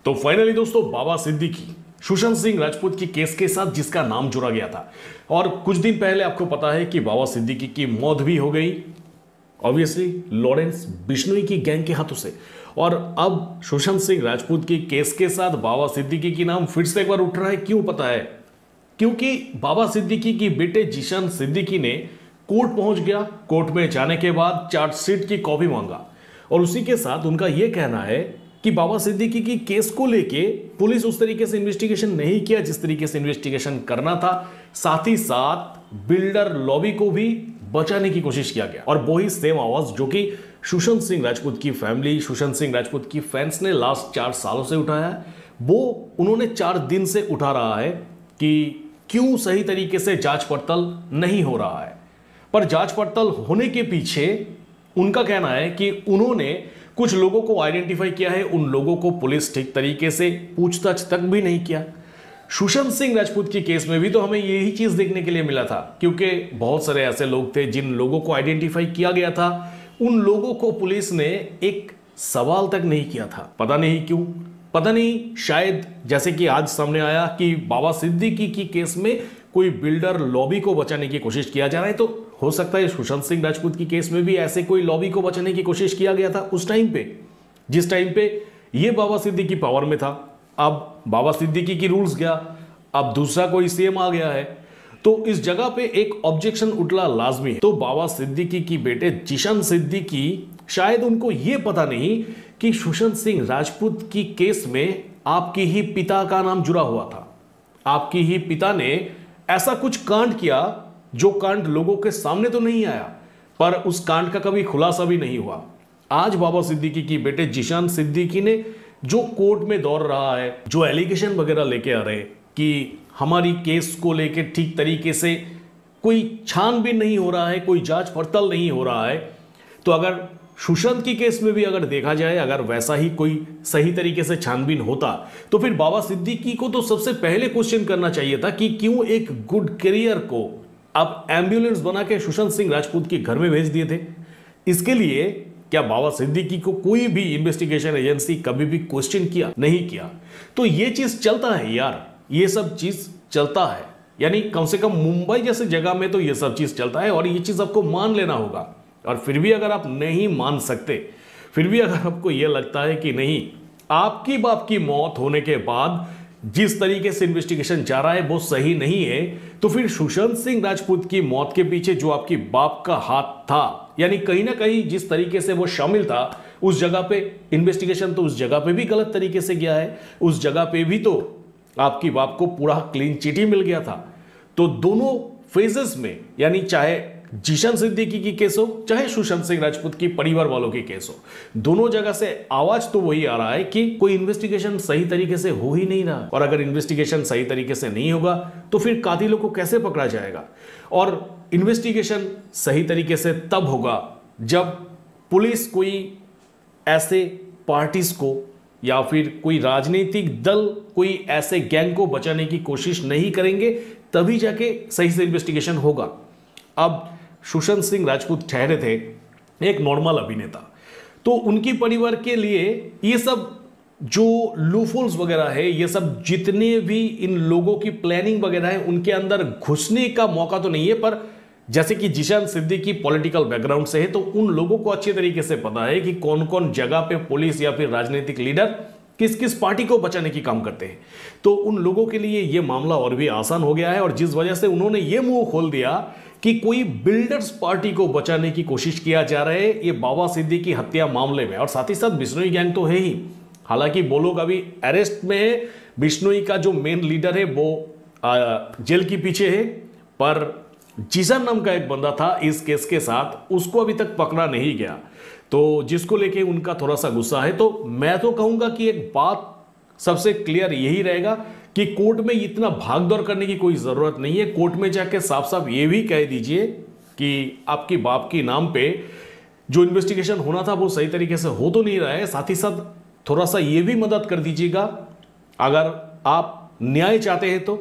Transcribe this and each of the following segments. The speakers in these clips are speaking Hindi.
तो फाइनली दोस्तों बाबा सिद्दीकी सुशांत सिंह राजपूत की केस के साथ जिसका नाम जुड़ा गया था, और कुछ दिन पहले आपको पता है कि बाबा सिद्दीकी की मौत भी हो गई, ऑब्वियसली लॉरेंस बिश्नोई की गैंग के हाथों से। और अब सुशांत सिंह राजपूत की केस के साथ बाबा सिद्दीकी की नाम फिर से एक बार उठ रहा है। क्यों पता है? क्योंकि बाबा सिद्दीकी की बेटे जीशान सिद्दीकी ने कोर्ट पहुंच गया। कोर्ट में जाने के बाद चार्जशीट की कॉपी मांगा, और उसी के साथ उनका यह कहना है कि बाबा सिद्दीकी की केस को लेके पुलिस उस तरीके से इन्वेस्टिगेशन नहीं किया जिस तरीके से इन्वेस्टिगेशन करना था। साथ ही साथ बिल्डर लॉबी को भी बचाने की कोशिश किया गया, और वही सेम आवाज जो कि सुशांत सिंह राजपूत की फैमिली, सुशांत सिंह राजपूत की फैंस ने लास्ट 4 सालों से उठाया है, वो उन्होंने 4 दिन से उठा रहा है कि क्यों सही तरीके से जांच पड़ताल नहीं हो रहा है। पर जांच पड़ताल होने के पीछे उनका कहना है कि उन्होंने कुछ लोगों को आइडेंटिफाई किया है, उन लोगों को पुलिस ठीक तरीके से पूछताछ तक भी नहीं किया। सुशांत सिंह राजपूत की केस में भी तो हमें यही चीज देखने के लिए मिला था, क्योंकि बहुत सारे ऐसे लोग थे जिन लोगों को आइडेंटिफाई किया गया था, उन लोगों को पुलिस ने एक सवाल तक नहीं किया था। पता नहीं क्यों, पता नहीं, शायद जैसे कि आज सामने आया कि बाबा सिद्दीकी की केस में कोई बिल्डर लॉबी को बचाने की कोशिश किया जा रहा है, तो हो सकता है सुशांत सिंह राजपूत की केस में भी ऐसे कोई लॉबी को बचाने की कोशिश किया गया था उस टाइम पे, जिस टाइम पे ये बाबा सिद्दीकी पावर में था। अब बाबा सिद्दीकी की रूल्स गया, अब दूसरा कोई सीएम आ गया है, तो इस जगह पे एक ऑब्जेक्शन उठना लाजमी है। तो बाबा सिद्दीकी की बेटे जीशान सिद्दीकी, शायद उनको यह पता नहीं कि सुशांत सिंह राजपूत की केस में आपके ही पिता का नाम जुड़ा हुआ था। आपके ही पिता ने ऐसा कुछ कांड किया जो कांड लोगों के सामने तो नहीं आया, पर उस कांड का कभी खुलासा भी नहीं हुआ। आज बाबा सिद्दीकी की बेटे जीशान सिद्दीकी ने जो कोर्ट में दौड़ रहा है, जो एलिगेशन वगैरह लेके आ रहे हैं कि हमारी केस को लेके ठीक तरीके से कोई छानबीन नहीं हो रहा है, कोई जांच पड़ताल नहीं हो रहा है, तो अगर सुशांत की केस में भी अगर देखा जाए, अगर वैसा ही कोई सही तरीके से छानबीन होता, तो फिर बाबा सिद्दीकी को तो सबसे पहले क्वेश्चन करना चाहिए था कि क्यों एक गुड करियर को आप एम्बुलेंस बना के सुशांत सिंह राजपूत के घर में भेज दिए थे। इसके लिए क्या बाबा सिद्दीकी को कोई भी इन्वेस्टिगेशन एजेंसी कभी भी क्वेश्चन किया? नहीं किया। तो ये चीज चलता है यार, ये सब चीज चलता है, यानी कम से कम मुंबई जैसे जगह में तो ये सब चीज चलता है, और ये चीज आपको मान लेना होगा। और फिर भी अगर आप नहीं मान सकते, फिर भी अगर आपको यह लगता है कि नहीं, आपकी बाप की मौत होने के बाद जिस तरीके से इन्वेस्टिगेशन जा रहा है वो सही नहीं है, तो फिर सुशांत सिंह राजपूत की मौत के पीछे जो आपकी बाप का हाथ था, यानी कहीं ना कहीं जिस तरीके से वो शामिल था, उस जगह पे इन्वेस्टिगेशन तो उस जगह पे भी गलत तरीके से गया है, उस जगह पे भी तो आपकी बाप को पूरा क्लीन चिट ही मिल गया था। तो दोनों फेजेस में, यानी चाहे जीशान सिद्दीकी की केस हो, चाहे सुशांत सिंह राजपूत की परिवार वालों की केस हो, दोनों जगह से आवाज तो वही आ रहा है कि कोई इन्वेस्टिगेशन सही तरीके से हो ही नहीं रहा। और अगर इन्वेस्टिगेशन सही तरीके से नहीं होगा तो फिर कातिलों को कैसे पकड़ा जाएगा? और इन्वेस्टिगेशन सही तरीके से तब होगा जब पुलिस कोई ऐसे पार्टीज को या फिर कोई राजनीतिक दल कोई ऐसे गैंग को बचाने की कोशिश नहीं करेंगे, तभी जाके सही से इन्वेस्टिगेशन होगा। अब सुशांत सिंह राजपूत ठहरे थे एक नॉर्मल अभिनेता, तो उनके परिवार के लिए ये सब जो लूफोल्स वगैरह है, ये सब जितने भी इन लोगों की प्लानिंग वगैरह है, उनके अंदर घुसने का मौका तो नहीं है। पर जैसे कि जीशान सिद्दीकी पॉलिटिकल बैकग्राउंड से है, तो उन लोगों को अच्छे तरीके से पता है कि कौन कौन जगह पे पुलिस या फिर राजनीतिक लीडर किस किस पार्टी को बचाने की काम करते हैं। तो उन लोगों के लिए यह मामला और भी आसान हो गया है, और जिस वजह से उन्होंने ये मुंह खोल दिया कि कोई बिल्डर्स पार्टी को बचाने की कोशिश किया जा रहा है ये बाबा सिद्दीकी हत्या मामले में, और साथ ही साथ बिश्नोई गैंग तो है ही। हालांकि वो लोग अभी अरेस्ट में है, बिश्नोई का जो मेन लीडर है वो जेल के पीछे है, पर जीशान नाम का एक बंदा था इस केस के साथ, उसको अभी तक पकड़ा नहीं गया, तो जिसको लेके उनका थोड़ा सा गुस्सा है। तो मैं तो कहूंगा कि एक बात सबसे क्लियर यही रहेगा कि कोर्ट में इतना भागदौड़ करने की कोई जरूरत नहीं है। कोर्ट में जाके साफ साफ ये भी कह दीजिए कि आपकी बाप के नाम पे जो इन्वेस्टिगेशन होना था वो सही तरीके से हो तो नहीं रहा है। साथ ही साथ थोड़ा सा ये भी मदद कर दीजिएगा, अगर आप न्याय चाहते हैं तो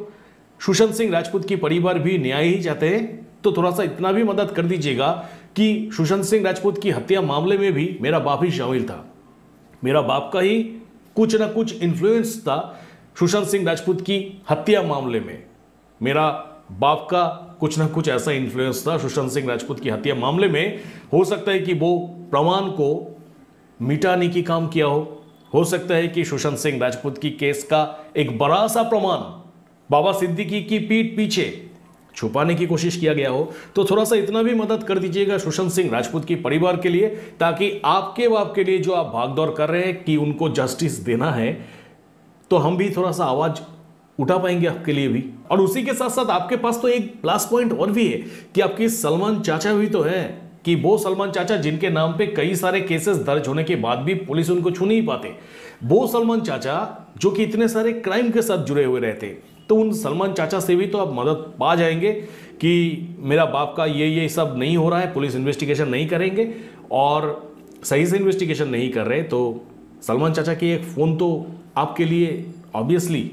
सुशांत सिंह राजपूत की परिवार भी न्याय ही चाहते हैं, तो थोड़ा सा इतना भी मदद कर दीजिएगा कि सुशांत सिंह राजपूत की हत्या मामले में भी मेरा बाप ही शामिल था, मेरा बाप का ही कुछ ना कुछ इन्फ्लुएंस था सुशांत सिंह राजपूत की हत्या मामले में। मेरा बाप का कुछ ना कुछ ऐसा इन्फ्लुएंस था सुशांत सिंह राजपूत की हत्या मामले में। हो सकता है कि वो प्रमाण को मिटाने की काम किया हो सकता है कि सुशांत सिंह राजपूत की केस का एक बड़ा सा प्रमाण बाबा सिद्दीकी की पीठ पीछे छुपाने की कोशिश किया गया हो। तो थोड़ा सा इतना भी मदद कर दीजिएगा सुशांत सिंह राजपूत की परिवार के लिए, ताकि आपके बाप के लिए जो आप भागदौड़ कर रहे हैं कि उनको जस्टिस देना है, तो हम भी थोड़ा सा आवाज उठा पाएंगे आपके लिए भी। और उसी के साथ साथ आपके पास तो एक प्लस पॉइंट और भी है कि आपके सलमान चाचा भी तो है, कि वो सलमान चाचा जिनके नाम पे कई सारे केसेस दर्ज होने के बाद भी पुलिस उनको छू नहीं पाते, वो सलमान चाचा जो कि इतने सारे क्राइम के साथ जुड़े हुए रहते, तो उन सलमान चाचा से भी तो आप मदद पा जाएंगे कि मेरा बाप का ये सब नहीं हो रहा है, पुलिस इन्वेस्टिगेशन नहीं करेंगे और सही से इन्वेस्टिगेशन नहीं कर रहे, तो सलमान चाचा की एक फ़ोन तो आपके लिए ऑब्वियसली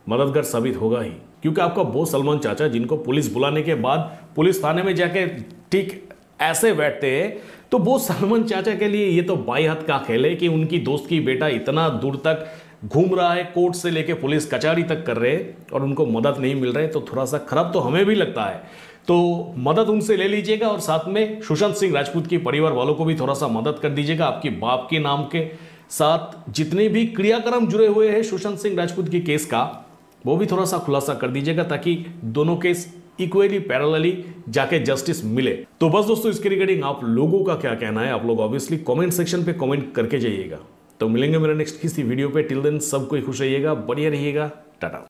मददगार साबित होगा ही, क्योंकि आपका वो सलमान चाचा जिनको पुलिस बुलाने के बाद पुलिस थाने में जाके ठीक ऐसे बैठते हैं, तो वो सलमान चाचा के लिए ये तो बाई हाथ का खेल है कि उनकी दोस्त की बेटा इतना दूर तक घूम रहा है, कोर्ट से लेके पुलिस कचहरी तक कर रहे हैं और उनको मदद नहीं मिल रही, तो थोड़ा सा खराब तो हमें भी लगता है। तो मदद उनसे ले लीजिएगा और साथ में सुशांत सिंह राजपूत की परिवार वालों को भी थोड़ा सा मदद कर दीजिएगा। आपके बाप के नाम के साथ जितने भी क्रियाक्रम जुड़े हुए हैं सुशांत सिंह राजपूत की केस का, वो भी थोड़ा सा खुलासा कर दीजिएगा, ताकि दोनों केस इक्वली पैरेलली जाके जस्टिस मिले। तो बस दोस्तों, इसके रिगार्डिंग आप लोगों का क्या कहना है, आप लोग ऑब्वियसली कमेंट सेक्शन पे कमेंट करके जाइएगा। तो मिलेंगे मेरे नेक्स्ट किसी वीडियो पे। टिल देन सब कोई खुश रहिएगा, बढ़िया रहिएगा, टाटा।